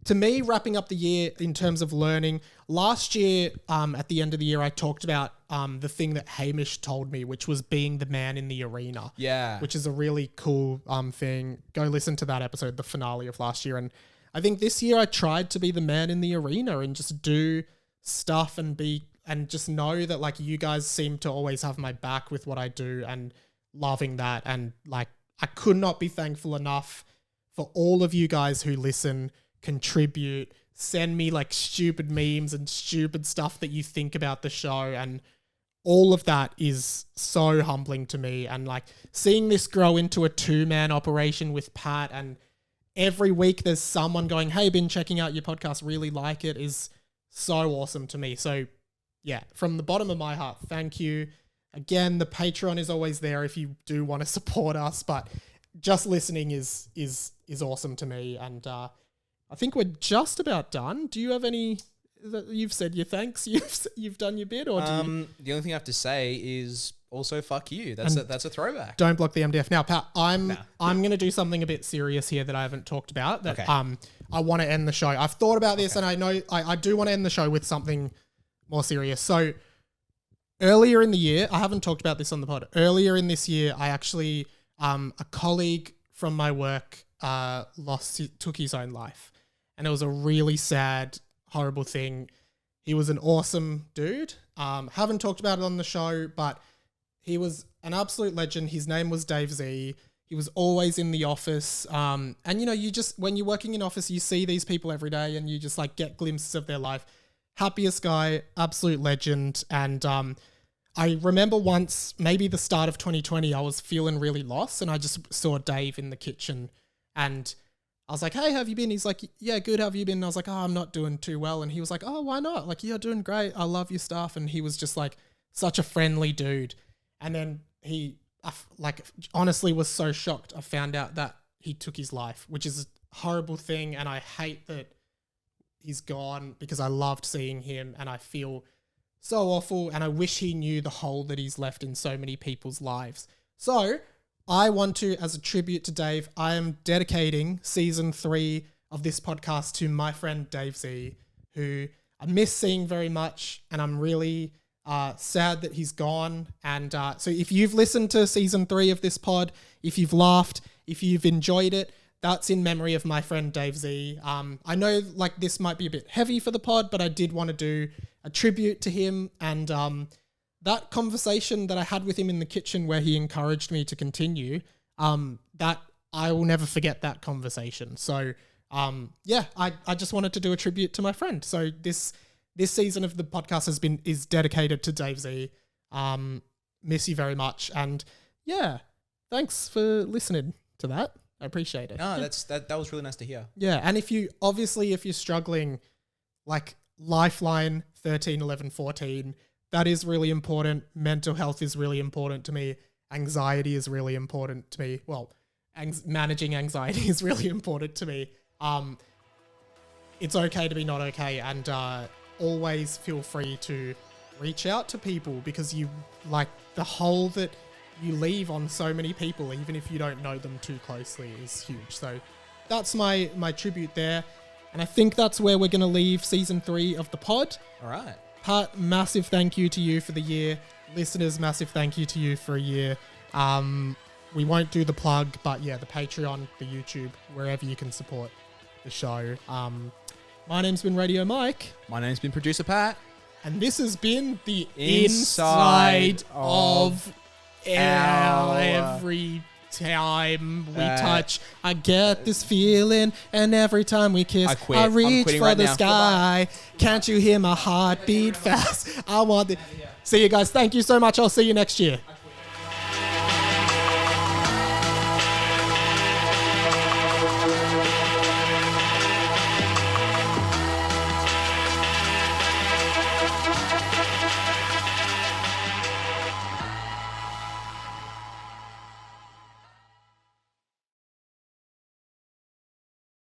Speaker 2: to me, wrapping up the year in terms of learning, last year, at the end of the year, I talked about the thing that Hamish told me, which was being the man in the arena.
Speaker 3: Yeah.
Speaker 2: Which is a really cool thing. Go listen to that episode, the finale of last year. And I think this year I tried to be the man in the arena and just do stuff and just know that like you guys seem to always have my back with what I do and loving that. And like, I could not be thankful enough for all of you guys who listen, contribute, send me like stupid memes and stupid stuff that you think about the show, and all of that is so humbling to me. And like seeing this grow into a 2-man operation with Pat, and every week there's someone going, hey, been checking out your podcast, really like it, is so awesome to me. So yeah, from the bottom of my heart, thank you. Again, the Patreon is always there if you do want to support us, but just listening is awesome to me. And I think we're just about done. Do you have any? You've said your thanks. You've done your bit, or do you?
Speaker 3: The only thing I have to say is also fuck you. That's a throwback.
Speaker 2: Don't block the MDF now, Pat. I'm gonna do something a bit serious here that I haven't talked about. That
Speaker 3: Okay.
Speaker 2: I want to end the show. I've thought about this, and I know I do want to end the show with something more serious. So earlier in the year, I haven't talked about this on the pod. Earlier in this year, I actually a colleague from my work took his own life, and it was a really sad, horrible thing. He was an awesome dude. Haven't talked about it on the show, but he was an absolute legend. His name was Dave Z. He was always in the office. And you know, you just, when you're working in office, you see these people every day and you just like get glimpses of their life. Happiest guy, absolute legend. And I remember once, maybe the start of 2020, I was feeling really lost and I just saw Dave in the kitchen and I was like, hey, how have you been? He's like, yeah, good. How have you been? And I was like, oh, I'm not doing too well. And he was like, oh, why not? Like, you're doing great. I love your stuff. And he was just like such a friendly dude. And then honestly was so shocked. I found out that he took his life, which is a horrible thing. And I hate that he's gone because I loved seeing him and I feel so awful. And I wish he knew the hole that he's left in so many people's lives. So I want to, as a tribute to Dave, I am dedicating season 3 of this podcast to my friend Dave Z, who I miss seeing very much. And I'm really sad that he's gone. And so if you've listened to season 3 of this pod, if you've laughed, if you've enjoyed it, that's in memory of my friend Dave Z. I know like this might be a bit heavy for the pod, but I did want to do a tribute to him. And that conversation that I had with him in the kitchen where he encouraged me to continue, that I will never forget that conversation. So yeah, I just wanted to do a tribute to my friend. So this season of the podcast is dedicated to Dave Z. Miss you very much. And yeah, thanks for listening to that. I appreciate it.
Speaker 3: No, that was really nice to hear.
Speaker 2: Yeah. And if you're struggling, like Lifeline 13, 11, 14, that is really important. Mental health is really important to me. Anxiety is really important to me. Well, managing anxiety is really important to me. It's okay to be not okay. And always feel free to reach out to people because you like the hole that you leave on so many people, even if you don't know them too closely, is huge. So that's my tribute there. And I think that's where we're going to leave season 3 of the pod.
Speaker 3: All right.
Speaker 2: Pat, massive thank you to you for the year. Listeners, massive thank you to you for a year. We won't do the plug, but yeah, the Patreon, the YouTube, wherever you can support the show. My name's been Radio Mike.
Speaker 3: My name's been Producer Pat.
Speaker 2: And this has been the
Speaker 3: Inside
Speaker 2: inside of every time we touch. I get this feeling, and every time we kiss,
Speaker 3: I quit.
Speaker 2: I
Speaker 3: I'm
Speaker 2: reach
Speaker 3: quitting
Speaker 2: for
Speaker 3: right
Speaker 2: the
Speaker 3: now.
Speaker 2: sky. Can't you hear my heart beat fast? I want it. See you guys. Thank you so much. I'll see you next year.